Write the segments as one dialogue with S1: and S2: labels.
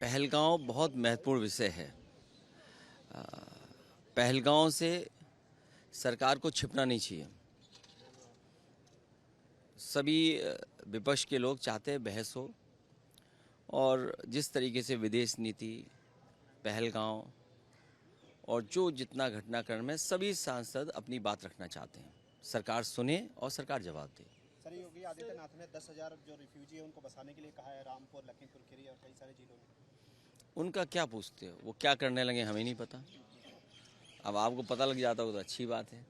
S1: पहलगांव बहुत महत्वपूर्ण विषय है। अ, पहलगांव से सरकार को छिपना नहीं चाहिए। सभी विपक्ष के लोग चाहते हैं बहस हो, और जिस तरीके से विदेश नीति, पहलगांव और जो जितना घटनाक्रम है, सभी सांसद अपनी बात रखना चाहते हैं। सरकार सुने और सरकार जवाब दे।
S2: सर, योगी आदित्यनाथ ने 10,000 जो रिफ्यूजी है उनको बसाने के लिए कहा है, रामपुर, लखीमपुर खीरी और कई सारे जिलों में।
S1: उनका क्या पूछते हो, वो क्या करने लगे हमें नहीं पता। अब आपको पता लग जाता हो तो अच्छी बात है।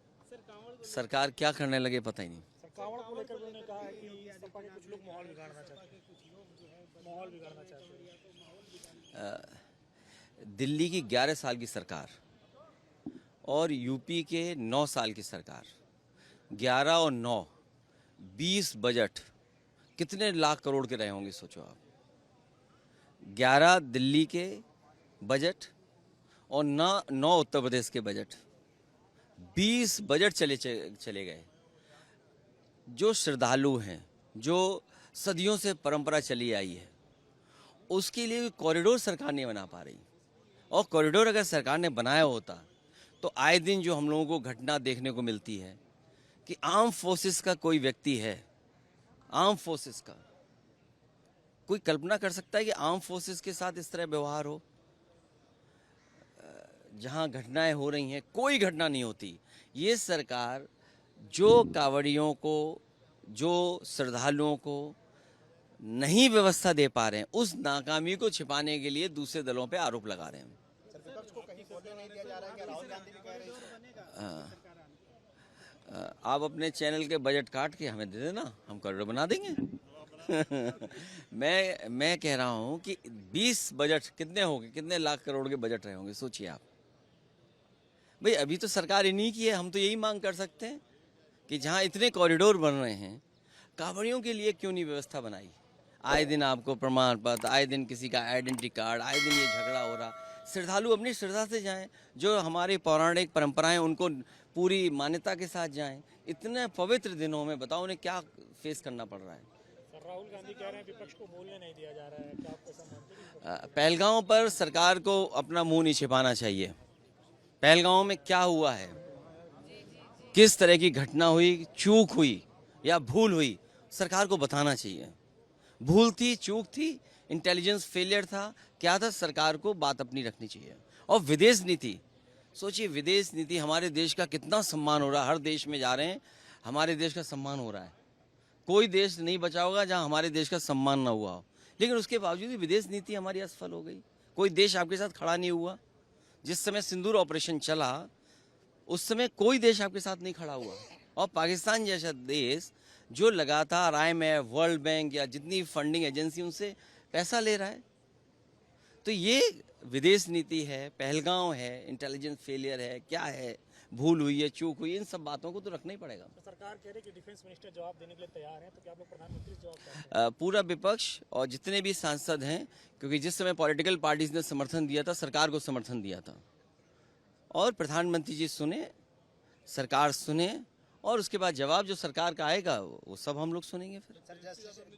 S1: सरकार क्या करने लगे पता ही नहीं।
S3: कांवड़ को लेकर उन्होंने कहा है कि सपा के कुछ लोग माहौल बिगाड़ना चाहते हैं।
S1: दिल्ली की 11 साल की सरकार और यूपी के 9 साल की सरकार, 11 और 9, 20 बजट कितने लाख करोड़ के रहे होंगे सोचो आप। 11 दिल्ली के बजट और 9 उत्तर प्रदेश के बजट, 20 बजट चले गए। जो श्रद्धालु हैं, जो सदियों से परंपरा चली आई है, उसके लिए कॉरिडोर सरकार नहीं बना पा रही। और कॉरिडोर अगर सरकार ने बनाया होता तो आए दिन जो हम लोगों को घटना देखने को मिलती है कि आर्म फोर्सेस का कोई व्यक्ति है, आर्म फोर्सेस का कोई कल्पना कर सकता है कि आर्म फोर्सेस के साथ इस तरह व्यवहार हो। जहां घटनाएं हो रही हैं, कोई घटना नहीं होती। ये सरकार जो कांवड़ियों को, जो श्रद्धालुओं को नहीं व्यवस्था दे पा रहे हैं, उस नाकामी को छिपाने के लिए दूसरे दलों पे आरोप लगा रहे हैं।
S2: सर, विपक्ष को कहीं बोलने नहीं दिया जा रहा है, क्या राहुल गांधी भी कह रहे हैं?
S1: आप अपने चैनल के बजट काट के हमें दे देना, हम करोड़ बना देंगे। मैं कह रहा हूं कि 20 बजट कितने होंगे, कितने लाख करोड़ के बजट रहे होंगे सोचिए आप। भाई अभी तो सरकार इन्हीं की है, हम तो यही मांग कर सकते हैं कि जहां इतने कॉरिडोर बन रहे हैं, कांवड़ियों के लिए क्यों नहीं व्यवस्था बनाई। आए दिन आपको प्रमाण पत्र, आए दिन किसी का आइडेंटिटी कार्ड, आए दिन ये झगड़ा हो रहा। श्रद्धालु अपनी श्रद्धा से जाएं, जो हमारी पौराणिक परंपराएं उनको पूरी मान्यता के साथ जाएं। इतने पवित्र दिनों में बताओ उन्हें क्या फेस करना पड़ रहा है।
S3: सर, राहुल गांधी कह रहे हैं विपक्ष को बोलने नहीं दिया जा रहा है, क्या आप ऐसा मानते हैं?
S1: पहलगांव पर सरकार को अपना मुंह नहीं छिपाना चाहिए। पहलगांव में क्या हुआ है, किस तरह की घटना हुई, चूक हुई या भूल हुई, सरकार को बताना चाहिए। भूल थी, चूक थी, इंटेलिजेंस फेलियर था, क्या था, सरकार को बात अपनी रखनी चाहिए। और विदेश नीति, सोचिए विदेश नीति, हमारे देश का कितना सम्मान हो रहा है। हर देश में जा रहे हैं, हमारे देश का सम्मान हो रहा है। कोई देश नहीं बचा होगा जहां हमारे देश का सम्मान ना हुआ हो, लेकिन उसके बावजूद भी विदेश नीति हमारी असफल हो गई। कोई देश आपके साथ खड़ा नहीं हुआ। जिस समय सिंदूर ऑपरेशन चला, उस समय कोई देश आपके साथ नहीं खड़ा हुआ। और पाकिस्तान जैसा देश जो लगातार IMF, वर्ल्ड बैंक या जितनी फंडिंग एजेंसी उनसे पैसा ले रहा है। तो ये विदेश नीति है, पहलगांव है, इंटेलिजेंस फेलियर है, क्या है, भूल हुई है, चूक हुई, इन सब बातों को तो रखना ही पड़ेगा।
S3: तो सरकार कह रही है कि डिफेंस मिनिस्टर जवाब देने के लिए तैयार है, तो क्या आप लोग प्रधानमंत्री से जवाब चाहते हैं?
S1: पूरा विपक्ष और जितने भी सांसद हैं, क्योंकि जिस समय पॉलिटिकल पार्टीज ने समर्थन दिया था, सरकार को समर्थन दिया था, और प्रधानमंत्री जी सुने, सरकार सुने, और उसके बाद जवाब जो सरकार का आएगा वो सब हम लोग सुनेंगे। फिर
S2: सर, जैसे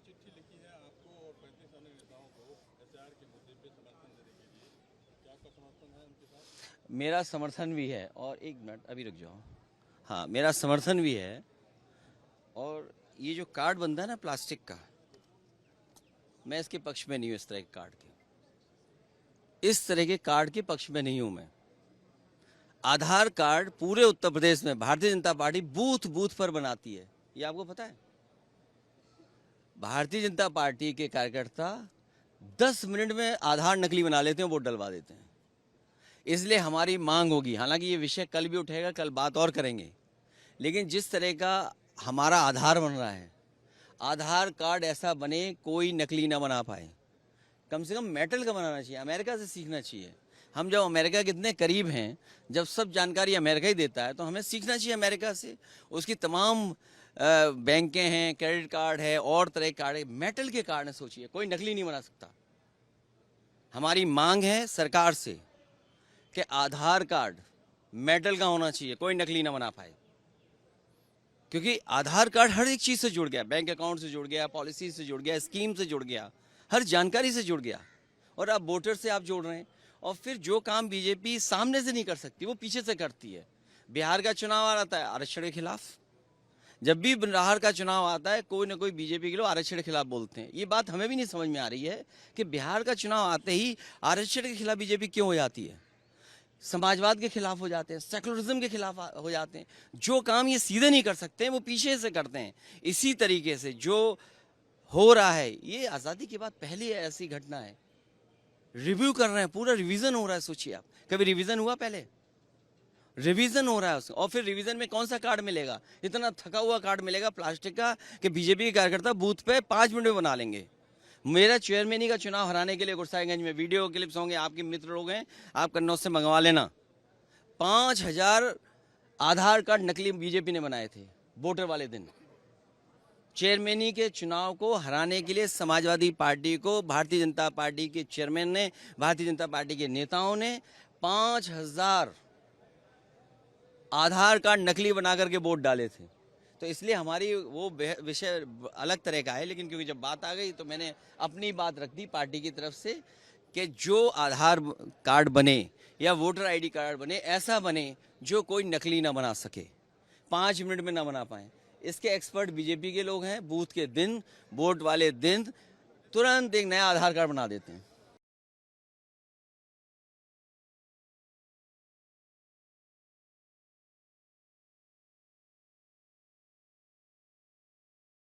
S1: मेरा समर्थन भी है, और एक मिनट अभी रुक जाओ। हाँ, मेरा समर्थन भी है। और ये जो कार्ड बनता है ना प्लास्टिक का, मैं इसके पक्ष में नहीं हूँ। इस तरह के कार्ड के, इस तरह के कार्ड के पक्ष में नहीं हूँ मैं। आधार कार्ड पूरे उत्तर प्रदेश में Bharatiya Janata party booth booth पर बनाती है, ये आपको पता है। भारतीय जनता पार्टी के कार्यकर्ता 10 मिनट में आधार नकली बना लेते हैं, वोट डलवा देते हैं। इसलिए हमारी मांग होगी, हालांकि ये विषय कल भी उठेगा, कल बात और करेंगे, लेकिन जिस तरह का हमारा आधार बन रहा है, आधार कार्ड ऐसा बने कोई नकली ना बना पाए। कम से कम मेटल का बनाना चाहिए, अमेरिका से सीखना चाहिए। हम जब अमेरिका के इतने करीब हैं, जब सब जानकारी अमेरिका ही देता है, तो हमें सीखना चाहिए अमेरिका से। उसकी तमाम बैंकें हैं, क्रेडिट कार्ड है, और तरह के कार्ड है, मेटल के कार्ड है। सोचिए कोई नकली नहीं बना सकता। हमारी मांग है सरकार से कि आधार कार्ड मेटल का होना चाहिए, कोई नकली ना बना पाए। क्योंकि आधार कार्ड हर एक चीज़ से जुड़ गया, बैंक अकाउंट से जुड़ गया, पॉलिसी से जुड़ गया, स्कीम से जुड़ गया, हर जानकारी से जुड़ गया। और अब वोटर से आप जोड़ रहे हैं। और फिर जो काम बीजेपी सामने से नहीं कर सकती वो पीछे से करती है। बिहार का चुनाव आ रहा है आरक्षण के खिलाफ, जब भी बिहार का चुनाव आता है कोई ना कोई बीजेपी के लोग आरक्षण के खिलाफ बोलते हैं। ये बात हमें भी नहीं समझ में आ रही है कि बिहार का चुनाव आते ही आरक्षण के खिलाफ बीजेपी क्यों हो जाती है, समाजवाद के खिलाफ हो जाते हैं, सेकुलरिज्म के खिलाफ हो जाते हैं। जो काम ये सीधे नहीं कर सकते हैं वो पीछे से करते हैं। इसी तरीके से जो हो रहा है, ये आज़ादी के बाद पहली ऐसी घटना है। रिव्यू कर रहे हैं, पूरा रिवीजन हो रहा है। सोचिए आप, कभी रिवीजन हुआ पहले? रिवीजन हो रहा है उसका। और फिर रिवीजन में कौन सा कार्ड मिलेगा? इतना थका हुआ कार्ड मिलेगा प्लास्टिक का कि बीजेपी के कार्यकर्ता बूथ पे 5 मिनट में बना लेंगे। मेरा चेयरमैनी का चुनाव हराने के लिए गुरसाईगंज में वीडियो क्लिप्स होंगे, आपके मित्र लोग हैं, आप कन्नौज से मंगवा लेना। 5000 आधार कार्ड नकली बीजेपी ने बनाए थे वोटर वाले दिन। चेयरमैनी के चुनाव को हराने के लिए समाजवादी पार्टी को भारतीय जनता पार्टी के चेयरमैन ने, भारतीय जनता पार्टी के नेताओं ने 5000 आधार कार्ड नकली बना करके वोट डाले थे। तो इसलिए हमारी वो विषय अलग तरह का है, लेकिन क्योंकि जब बात आ गई तो मैंने अपनी बात रख दी पार्टी की तरफ से कि जो आधार कार्ड बने या वोटर आईडी कार्ड बने, ऐसा बने जो कोई नकली ना बना सके, 5 मिनट में ना बना पाए। इसके एक्सपर्ट बीजेपी के लोग हैं। बूथ के दिन, वोट वाले दिन तुरंत एक नया आधार कार्ड बना देते हैं।